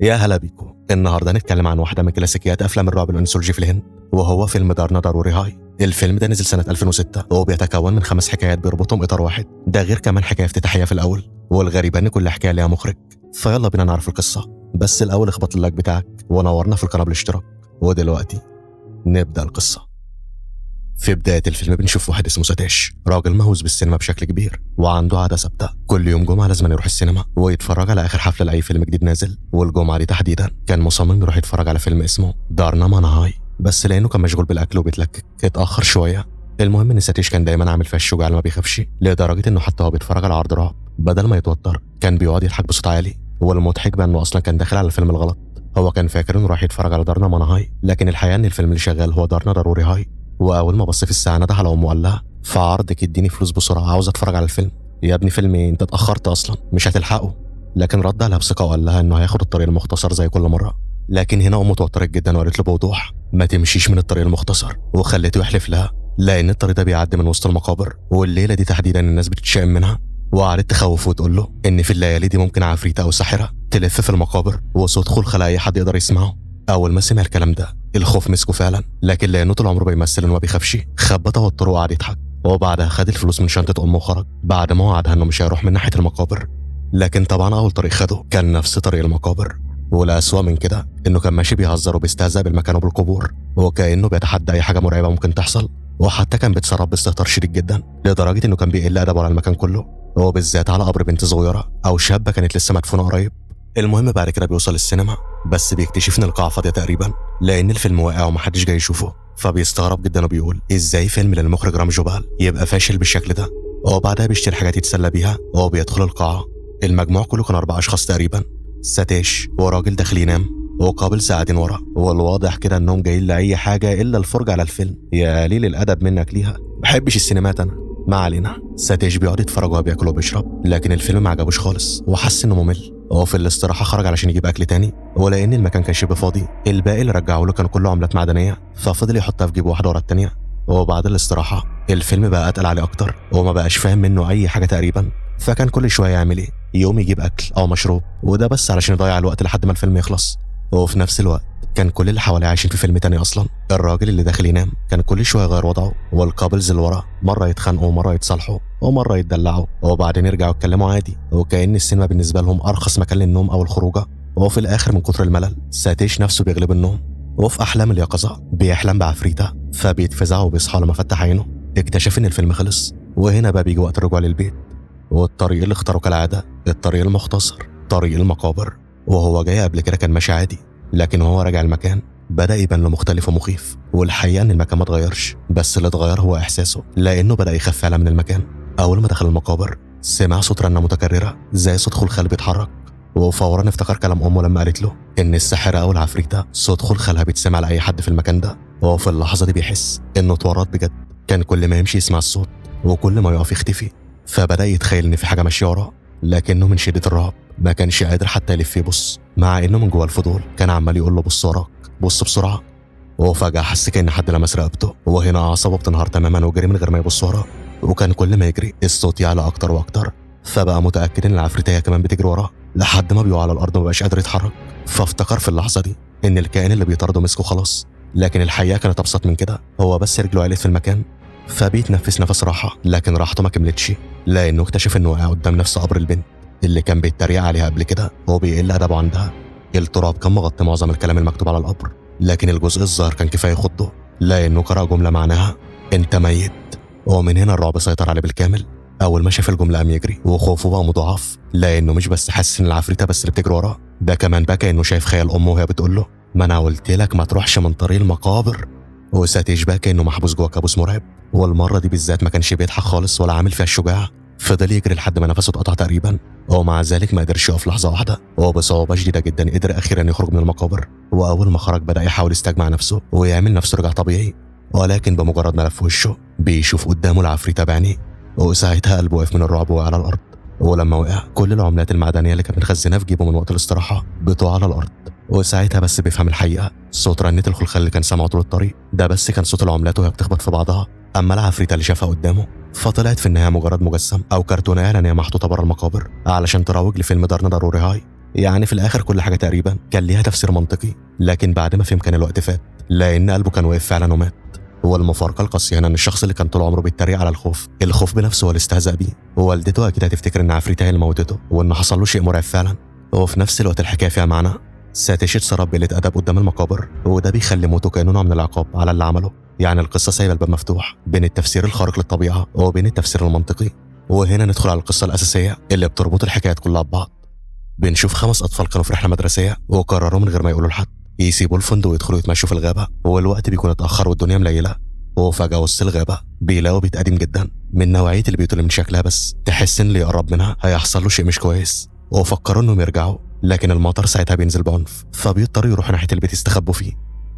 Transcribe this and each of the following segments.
يا هلا بيكو. النهارده هنتكلم عن واحده من كلاسيكيات افلام الرعب الانثولوجي في الهند، وهو فيلم دارنا ضروري هاي. الفيلم ده نزل سنه 2006 وبيتكون من 5 حكايات بيربطهم اطار واحد، ده غير كمان حكايه افتتاحيه في الاول، والغريب ان كل حكايه ليها مخرج. فيلا بينا نعرف القصه، بس الاول اخبط اللايك بتاعك ونورنا في القناه بالاشتراك. ودلوقتي نبدا القصه. في بداية الفيلم بنشوف واحد اسمه ساتيش، راجل مهووس بالسينما بشكل كبير وعنده عادة ثابتة، كل يوم جمعة لازم يروح السينما ويتفرج على آخر حفلة لأي فيلم جديد نازل. والجمعة دي تحديدا كان مصمم يروح يتفرج على فيلم اسمه دارنا مانهاي، بس لأنه كان مشغول بالأكل وبيتلكك اتأخر شوية. المهم إن ساتيش كان دايما عامل فيها الشجاع اللي ما بيخافش، لدرجة إنه حتى هو بيتفرج على عرض رعب بدل ما يتوتر كان بيقعد يضحك بصوت عالي. والمضحك بقى إنه أصلا كان داخل على الفيلم الغلط، هو كان فاكر إنه راح يتفرج على دارنا مانهاي، لكن الحقيقة إن الفيلم اللي شغال هو دارنا ضروري هاي. واول ما بص في الساعه نده على امه وقال لها في عرضك اديني فلوس بسرعه عاوز اتفرج على الفيلم. يا ابني فيلم ايه؟ انت اتاخرت اصلا مش هتلحقه. لكن رد عليها بثقه وقال لها انه هياخد الطريق المختصر زي كل مره. لكن هنا امه توترت جدا وقالت له بوضوح ما تمشيش من الطريق المختصر، وخليته يحلف لها لان الطريق ده بيعدي من وسط المقابر، والليله دي تحديدا الناس بتتشائم منها. وقعدت تخوفه وتقول له ان في الليالي دي ممكن عفريته او ساحره تلف في المقابر وصوت خلخال اي حد يقدر يسمعه. اول ما سمع الكلام ده الخوف مسكه فعلا، لكن لانه طول عمره بيمثل انه ما بيخافش خبى توتره وقعد يضحك. وبعدها خد الفلوس من شنطه امه وخرج بعد ما وعدها انه مش هيروح من ناحيه المقابر. لكن طبعا اول طريق خده كان نفس طريق المقابر، والاسوأ من كده انه كان ماشي بيهزر وبيستهزأ بالمكان وبالقبور وكانه بيتحدى اي حاجه مرعبه ممكن تحصل. وحتى كان بيتصرف باستهتار شديد جدا لدرجه انه كان بيقل ادبه على المكان كله، وبالذات على قبر بنت صغيره او شابه كانت لسه مدفونه قريب. المهم بعد كده بيوصل السينما، بس بيكتشف ان القاعه فاضيه تقريبا لان الفيلم واقع ومحدش جاي يشوفه. فبيستغرب جدا وبيقول ازاي فيلم للمخرج رام جوبال يبقى فاشل بالشكل ده. وبعدها بيشتري حاجات يتسلى بيها وبيدخل القاعه. المجموع كله كان 4 اشخاص تقريبا، ساتيش وراجل داخل ينام وقابل ساعتين ورا، والواضح كده انهم جايين لاي حاجه الا الفرجه على الفيلم. يا قليل الادب منك ليها، بحبش السينمات انا. ما علينا. ساتيش بيقعد يتفرج وهو بياكل وبيشرب، لكن الفيلم ما عجبوش خالص وحس انه ممل. وفي الاستراحه خرج علشان يجيب اكل تاني، ولان المكان كان شبه فاضي الباقي اللي رجعوا له كان كله عملات معدنيه، ففضل يحطها في جيبه واحده ورا التانيه. وبعد الاستراحه الفيلم بقى اتقل عليه اكتر وما بقاش فاهم منه اي حاجه تقريبا، فكان كل شويه يعمل ايه؟ يقوم يجيب اكل او مشروب، وده بس علشان يضيع الوقت لحد ما الفيلم يخلص. وفي نفس الوقت كان كل اللي حواليه عايشين في فيلم تاني اصلا. الراجل اللي داخل ينام كان كل شويه يغير وضعه، والكابلز اللي ورا مره يتخانقوا ومره يتصالحوا ومره يتدلعوا وبعدين يرجعوا يتكلموا عادي، وكأن السينما بالنسبه لهم ارخص مكان للنوم او الخروجه. وفي الاخر من كتر الملل ساتيش نفسه بيغلب النوم، وفي احلام اليقظه بيحلم بعفريته، فبيتفزع وبيصحى لما فتح عينه اكتشف ان الفيلم خلص. وهنا بقى بيجي وقت الرجوع للبيت، والطريق اللي اختاره كالعاده الطريق المختصر، طريق المقابر. وهو جاي قبل كده كان ماشي عادي، لكن وهو راجع المكان بدأ يبان له مختلف ومخيف. والحقيقة ان المكان ما اتغيرش، بس اللي اتغير هو احساسه، لانه بدأ يخاف فعلا من المكان. اول ما دخل المقابر سمع صوت رنة متكررة زي صوت خلخال بيتحرك، وفورا افتكر كلام امه لما قالت له ان الساحرة او العفريتة صوت خلخالها بيتسمع لاي حد في المكان ده. وفي اللحظة دي بيحس انه اتورط بجد، كان كل ما يمشي يسمع الصوت وكل ما يقف يختفي. فبدأ يتخيل ان في حاجة ماشية وراه، لكنه من شدة الرعب ما كانش قادر حتى يلف يبص، مع انه من جوه الفضول كان عمال يقول له بص وراك بص بسرعه. وفجاه حس كأن حد لمس رقبته، وهنا اعصابه بتنهار تماما وجري من غير ما يبص وراه. وكان كل ما يجري الصوت يعلى اكتر واكتر، فبقى متاكد ان العفريتيه كمان بتجري وراه لحد ما بيقع على الارض ومبقاش قادر يتحرك. فافتكر في اللحظه دي ان الكائن اللي بيطارده مسكه خلاص، لكن الحقيقه كانت ابسط من كده، هو بس رجله علت في المكان. فبيتنفس نفس راحه، لكن راحته ما كملتش لانه اكتشف انه واقع قدام نفس قبر البنت اللي كان بيتريق عليها قبل كده وهو بيقل ادبه عندها. التراب كان مغطي معظم الكلام المكتوب على القبر، لكن الجزء الظاهر كان كفايه يخضه لانه قرأ جمله معناها انت ميت. ومن هنا الرعب سيطر عليه بالكامل. اول ما شاف الجمله قام يجري، وخوفه بقى مضاعف لانه مش بس حاسس ان العفريته بس اللي بتجري وراه، ده كمان بقى كانه شايف خيال امه وهي بتقول له ما انا قلت لك ما تروحش من طريق المقابر. وساتيش بقى كانه محبوس جوه كابوس مرعب، والمره دي بالذات ما كانش بيضحك خالص ولا عامل فيها الشجاع. فضل يجري لحد ما نفسه اتقطع تقريبا، ومع ذلك ما قدرش يقف لحظه واحده، وبصعوبه شديده جدا قدر اخيرا يخرج من المقابر. واول ما خرج بدا يحاول يستجمع نفسه ويعمل نفسه رجع طبيعي، ولكن بمجرد ما لف وشه بيشوف قدامه العفريته بعينيه. وساعتها قلبه وقف من الرعب وقع على الارض، ولما وقع كل العملات المعدنيه اللي كان مخزنها في جيبه من وقت الاستراحه بتقع على الارض. وساعتها بس بيفهم الحقيقه، صوت رنة الخلخال اللي كان سامعه طول الطريق ده بس كان صوت العملات وهي بتخبط في بعضها. اما العفريته اللي شافها قدامه فطلعت في النهايه مجرد مجسم او كرتونه اعلانيه محطوطه بره المقابر علشان تروج لفيلم دارنا ضروري هاي. يعني في الاخر كل حاجه تقريبا كان ليها تفسير منطقي، لكن بعد ما فهم كان الوقت فات، لان قلبه كان واقف فعلا ومات. هو المفارقه القاسيه هنا ان الشخص اللي كان طول عمره بيتريق على الخوف بنفسه هو اللي استهزأ بيه. ووالدته اكيد هتفتكر ان عفريتها هي اللي موتته وان حصل له شيء مرعب فعلا. وفي نفس الوقت الحكايه فيها معنى. ساتيشي اتصرف بقلة ادب قدام المقابر، وده بيخلي موته كانه نوع من العقاب على اللي عمله. يعني القصه سايبه الباب مفتوح بين التفسير الخارق للطبيعه وبين التفسير المنطقي. وهنا ندخل على القصه الاساسيه اللي بتربط الحكايات كلها ببعض. بنشوف 5 اطفال كانوا في رحله مدرسيه وقرروا من غير ما يقولوا لحد يسيبوا الفندق ويدخلوا يتمشوا في الغابه، والوقت بيكون اتاخر والدنيا مليله. وفجاه وسط الغابه بيلاقوا بيت قديم جدا من نوعيه البيوت اللي من شكلها بس تحس ان اللي يقرب منها هيحصل له شيء مش كويس. وفكروا انهم يرجعوا، لكن المطر ساعتها بينزل بعنف، فبيضطروا يروحوا ناحيه البيت يستخبوا فيه.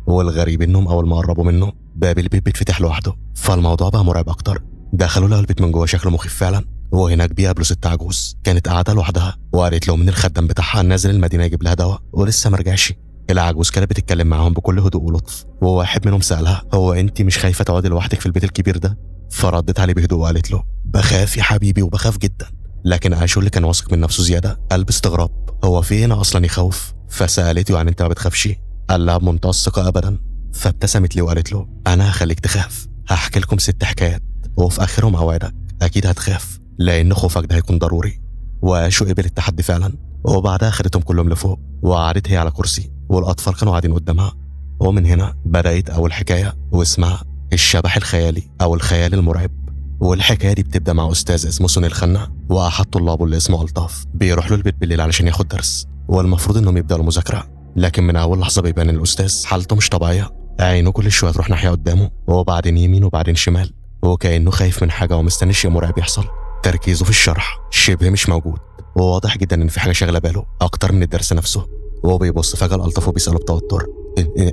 والغريب انهم اول ما قربوا منه باب البيت بيتفتح لوحده، فالموضوع بقى مرعب اكتر. دخلوا لقوا البيت من جوه شكله مخيف فعلا. وهناك بيقابلوا ست عجوز كانت قاعده لوحدها، وقالت لهم ان الخدام بتاعها نازل المدينه يجيب لها دواء ولسه ما رجعش. العجوز كانت بتتكلم معاهم بكل هدوء ولطف، وواحد منهم سالها هو انت مش خايفه تقعدي لوحدك في البيت الكبير ده؟ فردت عليه بهدوء وقالت له بخاف يا حبيبي وبخاف جدا. لكن عاشو اللي كان واثق من نفسه زياده قال باستغراب هو في هنا اصلا يخوف؟ فسالته يعني انت ما بتخافش؟ قال لها بمنتهى الثقه ابدا. فابتسمت لي وقالت له انا هخليك تخاف، هحكي لكم 6 حكايات وفي اخرهم اوعدك اكيد هتخاف لان خوفك ده هيكون ضروري. وعاشو قبل التحدي فعلا، وبعدها خدتهم كلهم لفوق وقعدت هي على كرسي والاطفال كانوا قاعدين قدامها. ومن هنا بدات اول حكايه واسمها الشبح الخيالي او الخيال المرعب. والحكايه دي بتبدا مع استاذ اسمه سوني الخنا واحد طلابه اللي اسمه الطاف بيروح له البيت بالليل علشان ياخد درس، والمفروض انهم يبداوا المذاكره. لكن من اول لحظه بيبان ان الاستاذ حالته مش طبيعيه، عينه كل شويه تروح ناحيه قدامه وبعدين يمين وبعدين شمال، وكانه خايف من حاجه ومستني شيء مرعب يحصل. تركيزه في الشرح شبه مش موجود، وواضح جدا ان في حاجه شاغله باله اكتر من الدرس نفسه. وهو بيبص فجاه لألطاف وبيساله بتوتر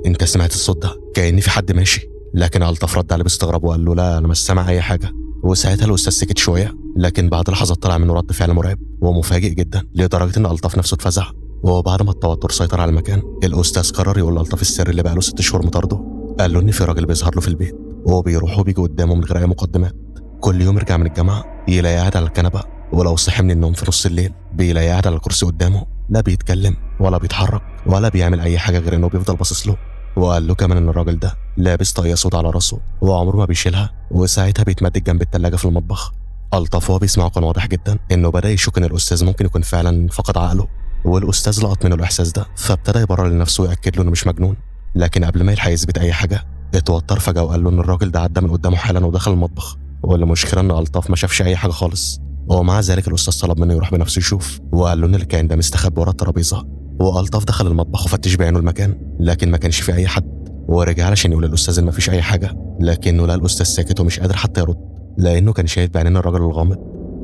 انت سمعت الصوت ده؟ كأن في حد ماشي. لكن ألطاف رد عليه باستغراب وقال له لا انا مش سامع اي حاجه. وساعتها الاستاذ سكت شويه، لكن بعد لحظات طلع منه رد فعل مرعب ومفاجئ جدا لدرجه ان ألطاف نفسه اتفزع. وبعد ما التوتر سيطر على المكان الاستاذ قرر يقول لألطاف السر اللي بقاله 6 شهور مطارده. قال له ان في راجل بيظهر له في البيت وهو بيروح وبيجي قدامه من غير اي مقدمات. كل يوم يرجع من الجامعه يلاقيه قاعد على الكنبه، ولو صحي من النوم في نص الليل بيلاقيه قاعد على الكرسي قدامه، لا بيتكلم ولا بيتحرك ولا بيعمل اي حاجه غير انه بيفضل باصص له. وقال له كمان ان الراجل ده لابس طاقية سودا على راسه وعمره ما بيشيلها، وساعتها بيتمدد جنب التلاجة في المطبخ. ألطاف وهو بيسمعه كان واضح جدا انه بدا يشك ان الاستاذ ممكن يكون فعلا فقد عقله، والاستاذ لقط منه الاحساس ده فابتدى يبرر لنفسه ويأكد له انه مش مجنون. لكن قبل ما يلحق يثبت اي حاجه اتوتر فجاه وقال له ان الراجل ده عدى من قدامه حالا ودخل المطبخ. والمشكله ان ألطاف ما شافش اي حاجه خالص، ومع ذلك الاستاذ طلب منه يروح بنفسه يشوف، وقال له ان الكائن ده مستخبي ورا الترابيزه. وألطاف دخل المطبخ وفتش بعينه المكان لكن ما كانش فيه اي حد، ورجع علشان يقول للاستاذ ان ما فيش اي حاجه، لكنه لقى الاستاذ ساكت ومش قادر حتى يرد لانه كان شايف بعينين الراجل الغامض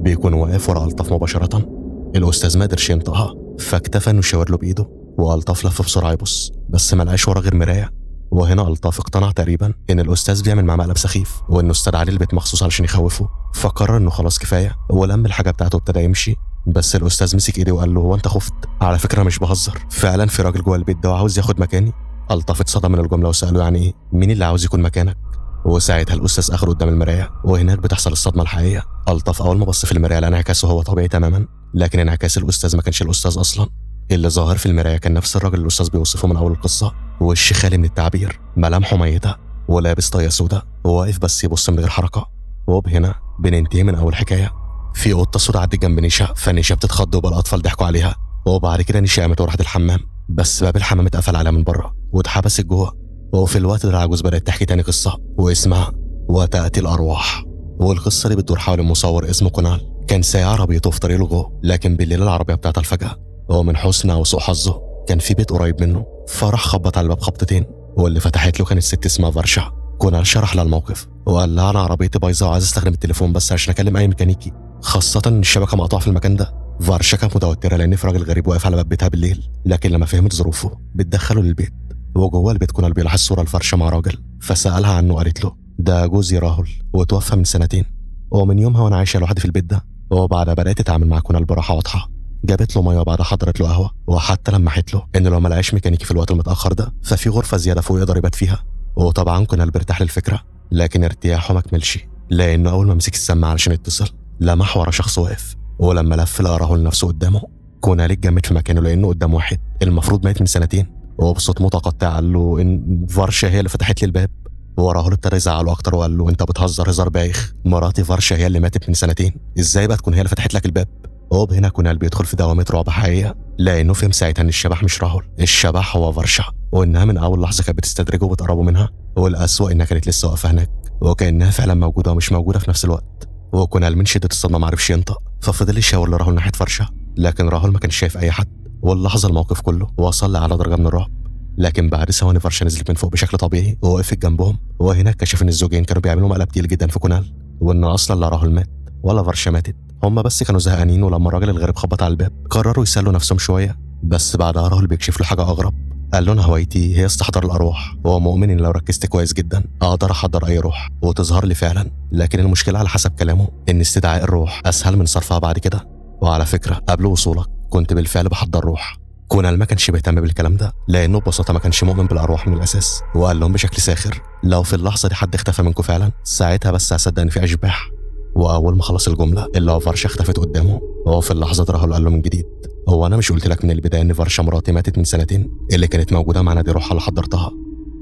بيكون واقف ورا ألطاف مباشره. الاستاذ ما قدرش ينطقها فاكتفى انه يشاور له بايده، وألطاف لف بسرعه يبص بس ما لقاش ورا غير مرايه. وهنا ألطاف اقتنع تقريبا ان الاستاذ بيعمل معاه مقلب سخيف وانه استدعى البيت مخصوص علشان يخوفه، فقرر انه خلاص كفايه ولم الحاجه بتاعته ابتدى يمشي. بس الاستاذ مسك ايديه وقال له هو انت خفت؟ على فكره مش بهزر، فعلا في راجل جوه البيت ده وعاوز ياخد مكاني. ألطاف اتصدم من الجمله وساله يعني ايه؟ مين اللي عاوز يكون مكانك؟ وساعتها الاستاذ اخده قدام المرايه وهناك بتحصل الصدمه الحقيقيه. ألطاف اول ما بص في المرايه لقى انعكاسه هو طبيعي تماما، لكن انعكاس الاستاذ ما كانش الاستاذ اصلا. اللي ظاهر في المرايه كان نفس الراجل اللي الاستاذ بيوصفه من اول القصه، وش خالي من التعبير، ملامحه ميته ولابس طاقية سودا وواقف بس يبص من غير حركه. وبهنا بننتهي من اول حكايه. في قطه سودا عدت جنب نيشا فنيشا بتتخض وبقى الاطفال ضحكوا عليها، وبعد كده نيشا قامت وراحت الحمام بس باب الحمام اتقفل عليها من بره واتحبست جوه. وفي الوقت ده العجوز بدات تحكي تاني قصه واسمها وتاتي الارواح. والقصه دي بتدور حول مصور اسمه كونال كان سايق عربيته في طريق الغو، لكن بالليل العربيه بتاعتها الفجاه ومن حسن او سوء حظه كان في بيت قريب منه، فراح خبط على الباب خبطتين واللي فتحت له كانت ست اسمها فارشا. كونال شرح لها الموقف وقال لها انا عربيتي بايظه وعايز استخدم التليفون بس عشان اكلم اي ميكانيكي، خاصه ان الشبكه مقطوعه في المكان ده. فارشا كانت متوتره لان في راجل غريب واقف على باب بيتها بالليل، لكن لما فهمت ظروفه بتدخله للبيت. وجوه البيت كونال بيلاحظ صوره لفرشه مع راجل، فسالها عنه قالت له ده جوزي راهل وتوفى من 2 سنين، ومن يومها وانا عايشه لوحدي في البيت ده. وبعدها بدات تتعامل مع كونال براحه واضحه، جابت له ميه وبعدها حضرت له قهوه، وحتى لمحت له ان لو ما لقاش ميكانيكي في الوقت المتاخر ده ففي غرفه زياده فوق يقدر يبات فيها. وطبعا كونال بيرتاح للفكره، لكن ارتياحه ما كملش لانه اول ما مسك السماعه علشان يتصل لمح ورا شخص واقف، ولما لف لقى راهل نفسه قدامه كونال اتجمد في مكانه لانه قدام واحد المفروض مات من سنتين، وبصوت متقطع قال له ان فارشا هي اللي فتحت لي الباب. وراه ابتدى يزعله اكتر وقال له انت بتهزر هزار بايخ، مراتي فارشا هي اللي ماتت من سنتين، ازاي بقى تكون هي اللي فتحت لك الباب؟ وبهنا كونال بيدخل في دوامه رعب حقيقيه، لانه فهم ساعتها ان الشبح مش راهول، الشبح هو فارشا، وانها من اول لحظه كانت بتستدرجه وبتقربه منها، والاسوأ انها كانت لسه واقفه هناك وكانها فعلا موجوده ومش موجوده في نفس الوقت. وكونال من شده الصدمه ما عرفش ينطق، ففضل يشاور لراهول ناحيه فرشه، لكن راهول ما كانش شايف اي حد. واللحظه الموقف كله وصل لاعلى درجه من الرعب. لكن بعد ثواني فرشه نزلت من فوق بشكل طبيعي ووقفت جنبهم، وهناك كشف ان الزوجين كانوا بيعملوا مقلب تقيل جدا في كونال، وان اصلا لا راهول مات ولا فرشه ماتت، هم بس كانوا زهقانين، ولما الراجل الغريب خبط على الباب قرروا يسلوا نفسهم شويه. بس بعدها راهول بيكشف له حاجه اغرب، قال له انا هوايتي هي استحضار الارواح، وهو مؤمن ان لو ركزت كويس جدا اقدر احضر اي روح وتظهر لي فعلا، لكن المشكله على حسب كلامه ان استدعاء الروح اسهل من صرفها بعد كده. وعلى فكره قبل وصولك كنت بالفعل بحضر روح. كونال ما كانش بيهتم بالكلام ده لانه ببساطه ما كانش مؤمن بالارواح من الاساس، وقال لهم بشكل ساخر لو في اللحظه دي حد اختفى منكم فعلا ساعتها بس هصدق ان في اشباح. واول ما خلص الجمله اللي هو فرشه اختفت قدامه، وهو في اللحظه دي راهول قال له من جديد هو انا مش قلت لك من البدايه ان فرشه مراتي ماتت من سنتين اللي كانت موجوده معانا دي روحها اللي حضرتها؟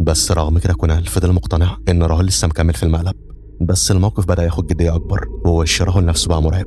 بس رغم كده كونال فضل مقتنع ان راهول لسه مكمل في المقلب. بس الموقف بدا ياخد جديه اكبر، ووش راهول نفسه بقى مرعب،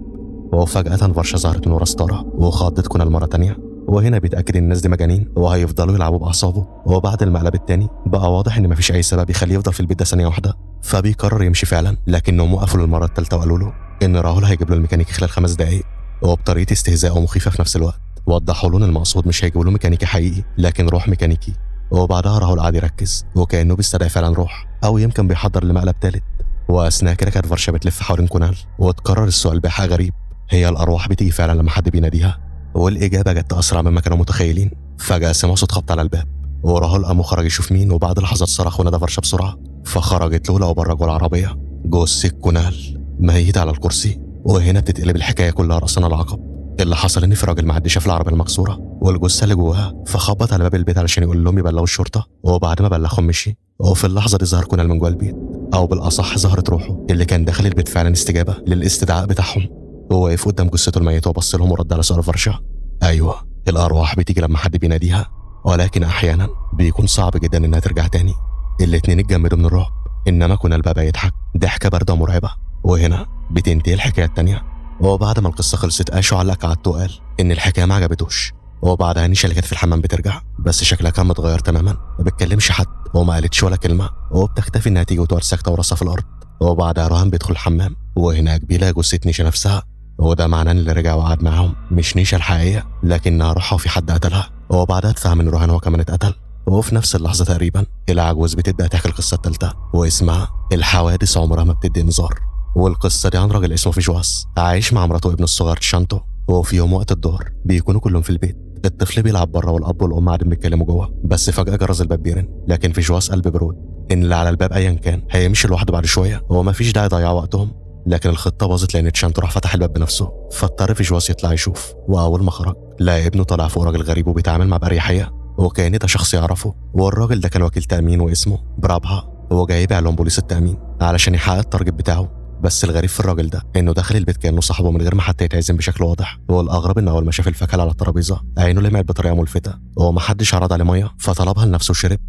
وفجاه فرشه ظهرت من ورا ستاره وخضت كونال مره تانيه، وهنا بيتاكد ان الناس دي مجانين وهيفضلوا يلعبوا باعصابه. وبعد المقلب التاني بقى واضح ان مفيش اي سبب يخليه يفضل في البيت ده ثانيه واحده، فبيقرر يمشي فعلا، لكنهم وقفوا للمره الثالثه وقالوا له ان راهول هيجيب له الميكانيكي خلال 5 دقائق، وبطريقه استهزاء ومخيفه في نفس الوقت وضحوا له ان المقصود مش هيجيبوا له ميكانيكي حقيقي لكن روح ميكانيكي. وبعدها راهول قعد يركز وكانه بيستدعي فعلا روح او يمكن بيحضر لمقلب ثالث. واثناء كده كانت فرشه بتلف حوالين كونال وتكرر السؤال بحاجه غريب، هي الارواح بتيجي فعلا لما حد بيناديها؟ والاجابه جت اسرع مما كانوا متخيلين. فجاه سمعوا صوت خبط على الباب، وراهول قام خرج يشوف مين، وبعد لحظات صرخ ونادى فرشه بسرعه، فخرجت له لقوا بره جوه العربيه جثه كونال ميت على الكرسي. وهنا بتتقلب الحكايه كلها راسنا العقب. اللي حصل ان في راجل معدي شاف العربيه المكسوره والجثه اللي جواها، فخبط على باب البيت علشان يقول لهم يبلغوا الشرطه، وبعد ما بلغهم مشي. وفي اللحظه دي ظهر كونال من جوه البيت، او بالاصح ظهرت روحه اللي كان داخل البيت فعلا استجابه للاستدعاء بتاعهم. هو واقف قدام جثته الميته وبص لهم ورد على سؤال فرشه، ايوه الارواح بتيجي لما حد بيناديها، ولكن احيانا بيكون صعب جدا انها ترجع تاني. الاتنين اتجمدوا من الرعب، انما كونال بقى يضحك ضحكه بارده ومرعبه. وهنا بتنتهي الحكايه التانيه. وبعد ما القصه خلصت اشو علق قعدت وقال ان الحكايه ما عجبتوش. وبعدها نيشا اللي كانت في الحمام بترجع، بس شكلها كان متغير تماما، ما بتكلمش حد وما قالتش ولا كلمه، وبتختفي انها تيجي وتقعد ساكته وراسها في الارض. وبعدها رهان بيدخل الحمام، وهناك بيلاقي جثه نيشا نفسها، وده معناه ان اللي رجع وقعد معاهم مش نيشا الحقيقيه لكنها روحها وفي حد قتلها. وبعدها اتفهم ان رهان هو كمان اتقتل. وفي نفس اللحظه تقريبا العجوز بتبدا تحكي القصه الثالثه واسمها الحوادث عمرها ما بتدي انذار. والقصه دي عن راجل اسمه فيجواس عايش مع مراته وابنه الصغير شانتو، وفي يوم وقت الظهر بيكونوا كلهم في البيت، الطفل بيلعب بره والاب والام قاعدين بيتكلموا جوه، بس فجاه جرس الباب بيرن، لكن فيجواس قلب برود ان اللي على الباب ايا كان هيمشي لوحده بعد شويه وما فيش داعي يضيعوا وقتهم. لكن الخطه باظت لان شانتو راح فتح الباب بنفسه، فاضطر فيجواس يطلع يشوف. واول ما خرج لقى ابنه طالع فوق راجل غريب وبيتعامل مع باريحيه، وكان ده شخص يعرفه، والراجل ده كان وكيل تامين واسمه برابها، هو جاي يبيع لهم بوليس التامين علشان يحقق التارجت بتاعه. بس الغريب في الراجل ده انه دخل البيت كانه صاحبه من غير ما حتى يتعزم بشكل واضح. والاغرب ان اول ما شاف الفاكهه على الترابيزه عينه لمعت بطريقه ملفته، ومحدش عرض عليه ميه فطلبها لنفسه وشرب.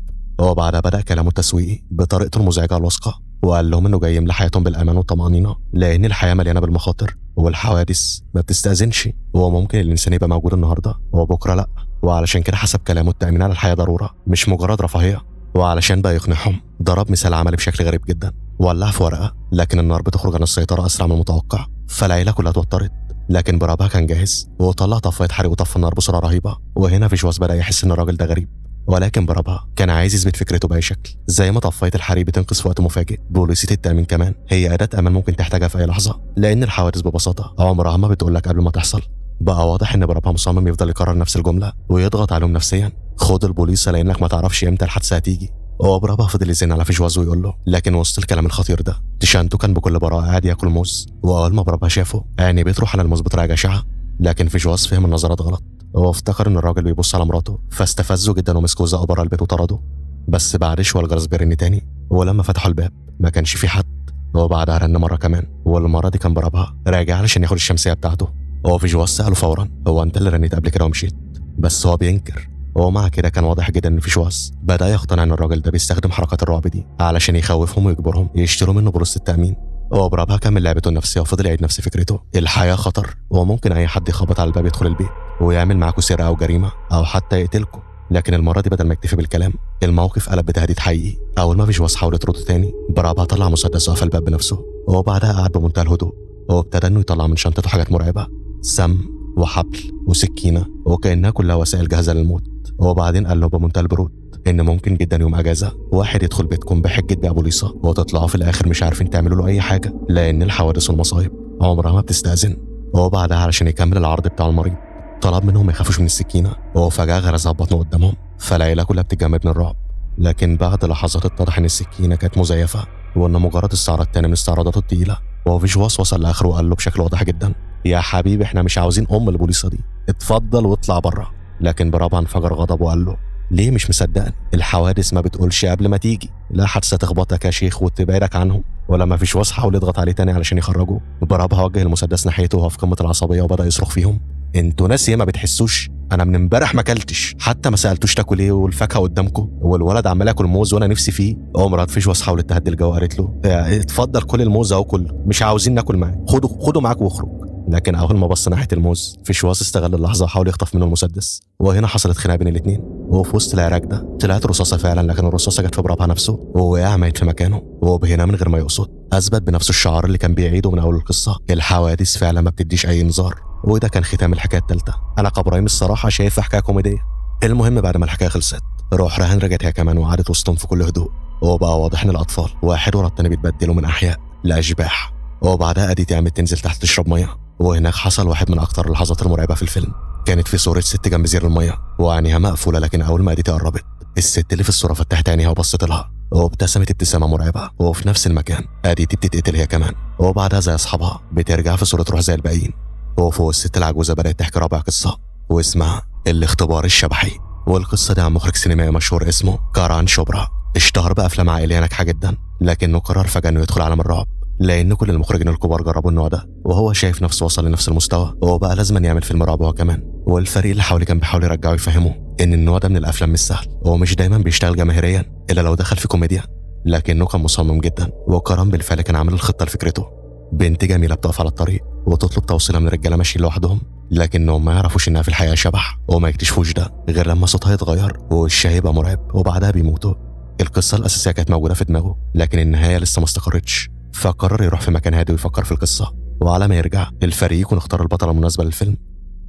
وبعدها بدا كلامه التسويقي بطريقته المزعجه الواثقه، وقال لهم انه جاي يملى حياتهم بالامان والطمانينه لان الحياه مليانه بالمخاطر والحوادث ما بتستاذنش، وممكن الانسان يبقى موجود النهارده وبكره لا. وعلشان كده حسب كلامه التامين على الحياه ضروره مش مجرد رفاهيه. وعلشان بقى يقنعهم ضرب مثال عملي بشكل غريب جدا، ولع في ورقه لكن النار بتخرج عن السيطره اسرع من المتوقع، فالعيله كلها اتوترت. لكن برابها كان جاهز وطلع طفايه حريق وطفى النار بسرعه رهيبه. وهنا فيجواس بدا يحس ان الراجل ده غريب، ولكن برابها كان عايز يثبت فكرته باي شكل، زي ما طفايه الحريق بتنقذ في وقت مفاجئ، بوليسيه التامين كمان هي اداه امان ممكن تحتاجها في اي لحظه، لان الحوادث ببساطه عمرها ما بتقول لك قبل ما تحصل. بقى واضح ان برابها مصمم يفضل يكرر نفس الجمله ويضغط عليهم نفسيا، خد البوليس لانك ما تعرفش امتى الحادثه هتيجي. وبرابها فضل يزن على فيجواس ويقول له، لكن وسط الكلام الخطير ده تشانتو كان بكل براءه قاعد ياكل موز، واول ما برابها شافه عيني بتروح على الموز بطريقه جشعه. لكن فيجواس فهم النظرات غلط، هو افتكر ان الراجل بيبص على مراته، فاستفزه جدا ومسكه وزقه بره البيت وطرده. بس بعد شويه الجرس بيرن تاني، ولما فتحوا الباب ما كانش في حد. وبعدها رن مره كمان، والمره دي كان برابها راجع علشان ياخد الشمسيه بتاعته. هو فيجواس سأله فورا هو انت اللي رنيت قبل كده ومشيت، بس هو بينكر. ومع كده كان واضح جدا ان فيجواس بدأ يقتنع ان الراجل ده بيستخدم حركات الرعب دي علشان يخوفهم ويجبرهم يشتروا منه بوليس التأمين. هو برابها كمل لعبته النفسية وفضل يعيد نفس فكرته، الحياة خطر وممكن اي حد يخبط على الباب يدخل البيت ويعمل معاكوا سرقة او جريمة او حتى يقتلكوا. لكن المرة دي بدل ما يكتفي بالكلام الموقف قلب بتهديد حقيقي. اول ما فيجواس حاول يطرده تاني برابها طلع مسدس وقفل الباب بنفسه، وبعدها قعد بمنتهى الهدوء وابتدى انه يطلع من شنطته حاجات مرعبة، سم وحبل وسكينة وكأنها كلها وسائل جاهزة للموت. وبعدين قال له بمنتهى البرود ان ممكن جدا يوم اجازة واحد يدخل بيتكم بحجة بيع بوليصة وتطلعوا في الاخر مش عارفين تعملوا له اي حاجة، لان الحوادث والمصايب عمرها ما بتستأذن. وبعدها علشان يكمل العرض بتاع المريض طلب منهم ما يخافوش من السكينة، وفجأة غرزها ببطنه قدامهم، فالعيلة كلها بتتجمد من الرعب. لكن بعد لحظات اتضح ان السكينة كانت مزيفة وان مجرد استعراض تاني من استعراضاته التقيلة. وفيجواس وصل لاخره وقال له بشكل واضح جدا يا حبيبي احنا مش عاوزين البوليصة دي، اتفضل واطلع بره. لكن برابا انفجر غضب وقال له ليه مش مصدقني؟ الحوادث ما بتقولش قبل ما تيجي، لا حادثة تخبطك يا شيخ وتبعدك عنهم. ولما فيجواس حاول يضغط عليه تاني علشان يخرجه برابا وجه المسدس ناحيته وهو في قمة العصبية وبدأ يصرخ فيهم انتوا ناس ما بتحسوش؟ انا من امبارح ما اكلتش، حتى ما سالتوش تاكل ايه والفاكهه قدامكم، والولد عمال ياكل موز وانا نفسي فيه. مرات فيجواس حاولت تهدي الجو وقالت له اتفضل كل الموز اهو كله، مش عاوزين ناكل معاك، خدوا معاك واخرج. لكن اول ما بص ناحيه الموز فيجواس استغل اللحظه وحاول يخطف منه المسدس، وهنا حصلت خناقه بين الاثنين. وفي وسط العراك ده طلعت رصاصه فعلا، لكن الرصاصه جت في برابها نفسه ووقع ميت في مكانه. وبهنا من غير ما يقصد اثبت بنفسه الشعار اللي كان بيعيده من اول القصه، الحوادث فعلا ما بتديش اي انذار. وده كان ختام الحكايه الثالثه. انا كابراهيم الصراحه شايفها حكايه كوميديه. المهم بعد ما الحكايه خلصت روح رهان رجعت هي كمان وقعدت وسطهم في كل هدوء، وبقى واضح ان الاطفال واحد ورا التاني بيتبدلوا من احياء لاشباح. وبعدها اديت قامت تنزل تحت تشرب ميه، وهناك حصل واحد من اكتر اللحظات المرعبه في الفيلم. كانت في صوره ست جنب زير الميه وعينيها مقفوله، لكن اول ما اديتي قربت الست اللي في الصوره فتحت عينيها وبصت لها وابتسمت ابتسامه مرعبه. وفي نفس المكان اديتي بتتقتل هي كمان، وبعدها زي اصحابها بترجع في صوره روح زي الباقيين. وفوق الست العجوزه بدات تحكي رابع قصه واسمها الاختبار الشبحي. والقصه دي عن مخرج سينمائي مشهور اسمه كاران شوبرا، اشتهر بافلام عائليه ناجحه جدا، لكنه قرر فجاه انه يدخل عالم الرعب لان كل المخرجين الكبار جربوا النوع ده وهو شايف نفسه وصل لنفس المستوى وبقى لازم يعمل فيلم رعب هو كمان. والفريق اللي حواليه كان بيحاول يرجعه يفهمه ان النوع ده من الافلام مش سهل ومش دايما بيشتغل جماهيريا الا لو دخل في كوميديا، لكنه كان مصمم جدا. وكرم بالفعل كان عامل الخطه لفكرته. بنت جميله بتقف على الطريق وتطلب توصيلها من رجاله ماشيين لوحدهم، لكنهم ما يعرفوش انها في الحقيقه شبح وما يكتشفوش ده غير لما صوتها يتغير ووشها يبقى مرعب وبعدها بيموتوا. القصه الاساسيه كانت موجوده في دماغه لكن النهايه لسه ما استقرتش، فقرر يروح في مكان هادي ويفكر في القصه. وعلى ما يرجع الفريق يكون اختار البطله المناسبه للفيلم.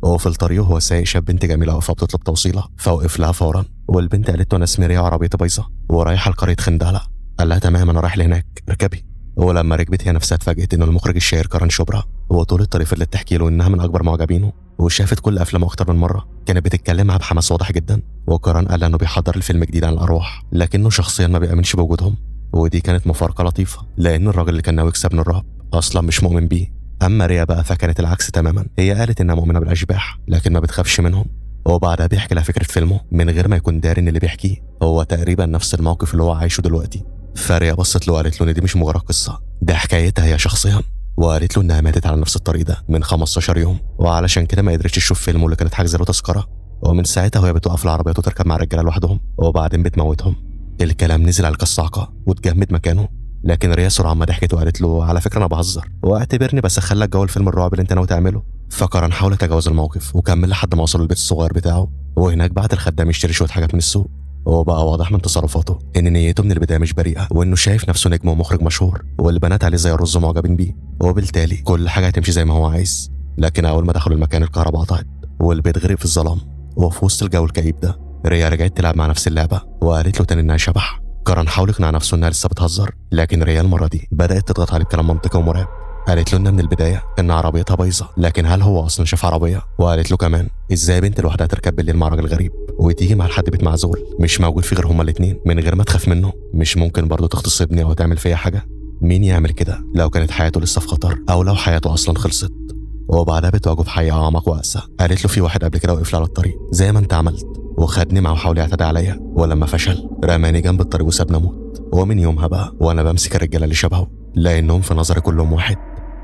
وفي الطريق وهو سايق شاف بنت جميله واقفه بتطلب توصيله فوقف لها فورا، والبنت قالت له انا اسمي ريا وعربيتي بايظه ورايحه لقريه خندالة. قال لها تمام انا رايح لهناك اركبي. ولما ركبت هي نفسها اتفاجئت انه المخرج الشهير كاران شوبرا، وطول الطريق فضلت تحكي له انها من اكبر معجبينه وشافت كل افلامه اكتر من مره. كانت بتتكلم معاه بحماس واضح جدا، وكاران قال انه بيحضر الفيلم جديد عن الارواح لكنه شخصيا ما بيامنش بوجودهم. ودي كانت مفارقه لطيفه لان الراجل اللي كان ناوي يكسب من الرعب اصلا مش مؤمن بيه. اما ريا بقى فكانت العكس تماما، هي قالت انها مؤمنه بالاشباح لكن ما بتخافش منهم. وبعدها بيحكي لها فكره فيلمه من غير ما يكون داري ان اللي بيحكيه هو تقريبا نفس الموقف اللي هو عايشه دلوقتي. فريا بصت له وقالت له ان دي مش مجرد قصه، ده حكايتها هي شخصيا. وقالت له انها ماتت على نفس الطريق ده من 15 يوم وعلشان كده ما قدرتش تشوف فيلمه اللي كانت حاجزه له تذكره. ومن ساعتها وهي بتوقف العربيات وتركب مع الرجاله لوحدهم وبعدين بتموتهم. الكلام نزل على الكصاعقه واتجمد مكانه، لكن ريا سرعان ما ضحكت وقالت له على فكره انا بهزر واعتبرني بسخن لك جو الفيلم الرعب اللي انت ناوي تعمله. فكران حاول يتجاوز الموقف وكمل لحد ما وصل البيت الصغير بتاعه، وهناك بعت الخدام يشتري شويه حاجات من السوق. وبقى واضح من تصرفاته ان نيته من البدايه مش بريئه وانه شايف نفسه نجم ومخرج مشهور والبنات عليه زي الرز معجبين بيه، وبالتالي كل حاجه هتمشي زي ما هو عايز. لكن اول ما دخلوا المكان الكهرباء قطعت والبيت غرق في الظلام. وفي وسط الجو الكئيب ده ريا رجعت تلعب مع نفس اللعبه وقالت له تاني انها شبح. كاران حاول يقنع نفسه انها لسه بتهزر لكن ريا المره دي بدات تضغط عليه بكلام منطقي ومرعب. قالت له انها من البدايه ان عربيتها بايظه، لكن هل هو اصلا شاف عربيه؟ وقالت له كمان ازاي بنت لوحدها تركب بالليل مع راجل غريب وتيجي مع لحد بيت معزول مش موجود فيه غير هما الاثنين من غير ما تخاف منه؟ مش ممكن برضه تغتصبني او تعمل فيا حاجه؟ مين يعمل كده لو كانت حياته لسه في خطر او لو حياته اصلا خلصت؟ وبعدها بتواجهه في حقيقه اعمق واقسى. قالت له في واحد قبل كده وقف لي على الطريق زي ما انت عملت وخدني معه وحاول يعتدي عليا، ولما فشل رماني جنب الطريق وسابني اموت. ومن يومها بقى وانا بمسك الرجاله اللي شبهه لانهم في نظري كلهم واحد.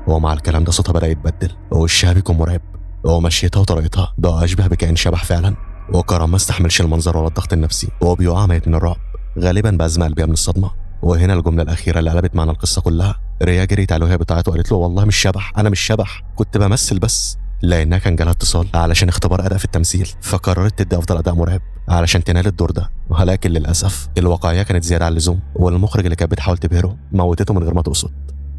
ومع الكلام ده صوتها بدا يتبدل ووشها بيكون مرعب ومشيتها وطريقتها ده أشبه بكائن شبح فعلا. وكرم ما استحملش المنظر ولا الضغط النفسي وبيقع ميت من الرعب، غالبا بأزمة قلبية من الصدمة. وهنا الجملة الأخيرة اللي قلبت معنا القصة كلها. ريا جريت عليه وهي بتعيط وقالت له والله مش شبح، أنا مش شبح، كنت بمثل بس. لأنها كان جالها اتصال علشان اختبار أداء في التمثيل، فقررت تدي أفضل أداء مرعب علشان تنال الدور ده. ولكن للأسف الواقعية كانت زيادة عن اللزوم، والمخرج اللي كانت بتحاول تبهره موتته من غير ما تقصد.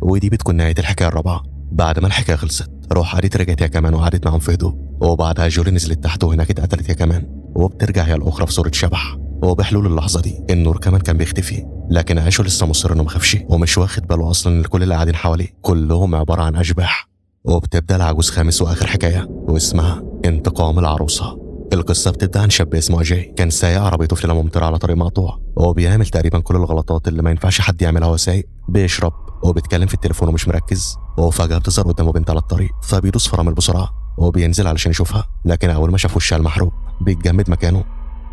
ودي بتكون نهاية الحكاية الرابعة. بعد ما الحكاية خلصت روح قعدت رجعت هي كمان وقعدت معاهم في هدوء، وبعدها جولي نزلت تحت وهناك اتقتلت هي كمان، وبترجع هي الأخرى في صورة شبح. وبحلول اللحظة دي النور كمان كان بيختفي، لكن عاشو لسه مصر انه مخافش ومش واخد باله اصلا ان كل اللي قاعدين حواليه كلهم عبارة عن اشباح. وبتبدأ العجوز خامس واخر حكاية واسمها انتقام العروسة. القصة بتبدأ عن شاب اسمه أجاي، كان سايق عربيته في ليلة ممطرة على طريق مقطوع، وبيعمل تقريبا كل الغلطات اللي ما ينفعش حد يعملها وهو سايق. بيشرب وبيتكلم في التليفون ومش مركز، وفجأة بتظهر قدامه بنت على الطريق، فبيدوس فرامل بسرعة وبينزل علشان يشوفها، لكن أول ما شاف وشها المحروق بيتجمد مكانه.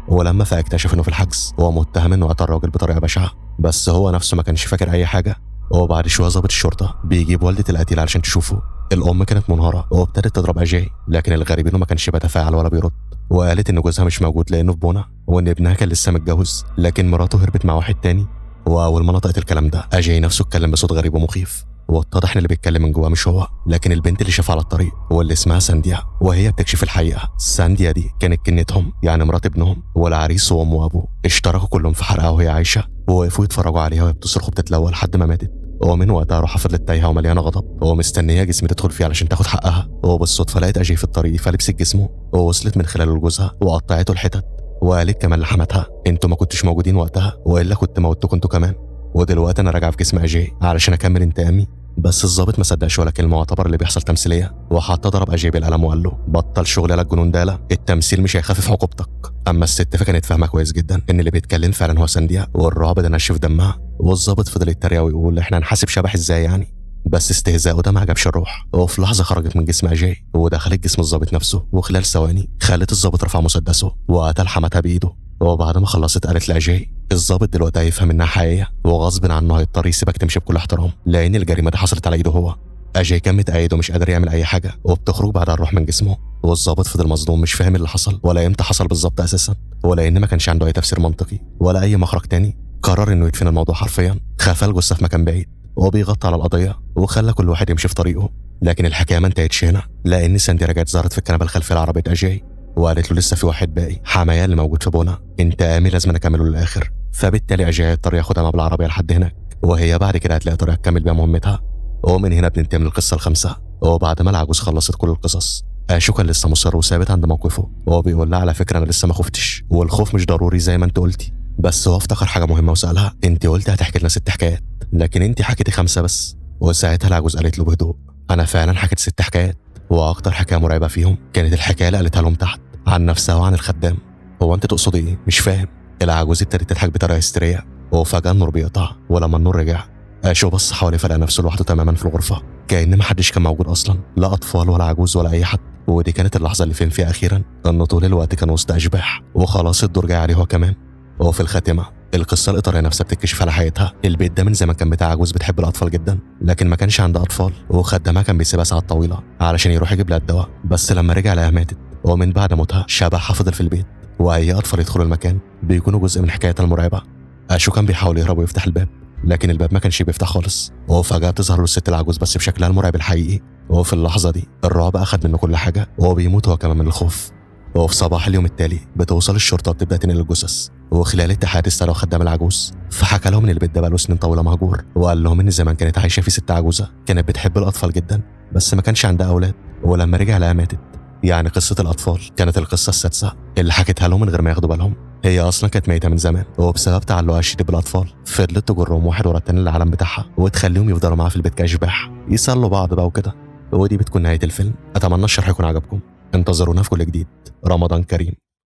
ولما فاكتشف انه في الحجز هو متهم انه قتل الراجل بطريقة بشعة، بس هو نفسه ما كانش فاكر أي حاجة. وبعد شوية ضابط الشرطة بيجيب والدة القتيل علشان تشوفه. الأم كانت منهارة وابتدت تضرب أجاي، لكن الغريب انه ما كانش بيتفاعل ولا بيرد. وقالت ان جوزها مش موجود لانه في بونا، وان ابنها كان لسه متجوز لكن مراته هربت مع واحد تاني. واول ما نطقت الكلام ده أجاي نفسه اتكلم بصوت غريب ومخيف، واتضح ان اللي بيتكلم من جواه مش هو لكن البنت اللي شافها على الطريق واللي اسمها سانديا. وهي بتكشف الحقيقه، سانديا دي كانت كنتهم يعني مرات ابنهم، والعريس وامه وابوه اشتركوا كلهم في حرقها وهي عايشه، ووقفوا يتفرجوا عليها وهي بتصرخ وبتتلوى لحد ما ماتت. ومن وقتها روحها فضلت تايهه ومليانه غضب ومستنيه جسم تدخل فيه علشان تاخد حقها. وبالصدفه لقيت أجاي في الطريق فلبست جسمه ووصلت من خلاله لجوزها وقطعته الحتت، وقالت كمان لحماتها انتوا ما كنتوش موجودين وقتها والا كنت موتكم انتوا كمان. ودلوقتي انا راجعه في جسم أجاي علشان اكمل انتقامي. بس الضابط ما صدقش ولا كلمه واعتبر اللي بيحصل تمثيليه، وحتى ضرب أجاي بالقلم وقال له بطل شغل يالا الجنون ده، لا التمثيل مش هيخفف عقوبتك. اما الست فكانت فاهمه كويس جدا ان اللي بيتكلم فعلا هو سانديا، والرعب ده نشف دمها. والضابط فضل يتريق ويقول احنا هنحاسب شبح ازاي يعني، بس استهزاءه ده ما عجبش الروح. وفي لحظه خرجت من جسم أجاي ودخلت جسم الضابط نفسه، وخلال ثواني خلت الضابط رفع مسدسه وقتل حماتها بايده. وبعد ما خلصت قالت لأجاي الضابط دلوقتي هيفهم انها حقيقيه وغصب عنه هيضطر يسيبك تمشي بكل احترام لان الجريمه دي حصلت على ايده هو. أجاي كان متأيد ومش قادر يعمل اي حاجه، وبتخرج بعدها الروح من جسمه. والضابط فضل مصدوم مش فاهم اللي حصل ولا امتى حصل بالظبط اساسا، ولا ان ما كانش عنده اي تفسير منطقي ولا اي مخرج تاني. قرر انه يدفن الموضوع حرفيا، خفى الجثه في مكان بعيد وبيغطي على القضيه وخلى كل واحد يمشي في طريقه. لكن الحكايه ما انتهتش هنا، لان ساندي رجعت ظهرت في الكنبه الخلفيه لعربيه أجاي وقالت له لسه في واحد باقي، حمايا اللي موجود في بونا، انتقامي لازم اكمله للاخر. فبالتالي أجاي هيضطر ياخدها معاه بالعربيه لحد هناك، وهي بعد كده هتلاقي طريقه تكمل بيها مهمتها. ومن هنا بننتهي من القصه الخامسه. وبعد ما العجوز خلصت كل القصص عاشو كان لسه مصر وثابت عند موقفه، وهو بيقول لها على فكره انا لسه ما خفتش، والخوف مش ضروري زي ما انت قلتي. بس هو افتكر حاجه مهمه وسالها انت قلتي هتحكي لنا 6 حكايات لكن انت حكيتي 5 بس. وساعتها العجوز قالت له بهدوء انا فعلا حكيت 6 حكايات، واكتر حكايه مرعبه فيهم كانت الحكايه اللي قالتها لهم تحت عن نفسها وعن الخدام. هو انت تقصدي ايه؟ مش فاهم. العجوز ابتدت تضحك بطريقه هستيريه، وفجاه النور بيقطع، ولما النور رجع عاشو بص حواليه فلقى نفسه لوحده تماما في الغرفه، كأن ما حدش كان موجود اصلا، لا اطفال ولا عجوز ولا اي حد. ودي كانت اللحظه اللي فهم فيها اخيرا انه طول الوقت كان وسط اشباح وخلاص الدور جاي عليه هو كمان. وفي الخاتمه القصه الاطاريه نفسها بتكتشف على حقيقتها. البيت ده من زمان كان بتاع عجوز بتحب الاطفال جدا، لكن ما كانش عندها اطفال، وخدامها كان بيسيبها ساعات طويله علشان يروح يجيب لها الدواء، بس لما رجع لقاها ماتت. ومن بعد موتها شبحها فضل في البيت، واي اطفال يدخلوا المكان بيكونوا جزء من حكايتها المرعبه. عاشو كان بيحاول يهرب ويفتح الباب لكن الباب ما كانش بيفتح خالص، وفجاه بتظهر له الست العجوز بس بشكلها المرعب الحقيقي. وفي اللحظه دي الرعب اخد منه كل حاجه وهو بيموت هو كمان من الخوف. وفي صباح اليوم التالي بتوصل الشرطه وبتبدا تنقل الجثث، وخلال التحقيقات استدعوا خدام العجوز، فحكى لهم ان البيت ده بقاله سنين طويله مهجور، وقال لهم ان زمان كانت عايشه فيه ست عجوزه كانت بتحب الاطفال جدا بس ما كانش عندها اولاد، ولما رجع لها ماتت. يعني قصه الاطفال كانت القصه السادسه اللي حكيتها لهم من غير ما ياخدوا بالهم. هي اصلا كانت ميته من زمان، وبسبب تعلقها الشديد بالاطفال فضلت تجرهم واحد ورا التاني للعالم بتاعها وتخليهم يفضلوا معاها في البيت كاشباح يسلوا بعض بقى وكده. ودي بتكون نهايه الفيلم. اتمنى الشرح يكون عجبكم، انتظرونا في كل جديد. رمضان كريم.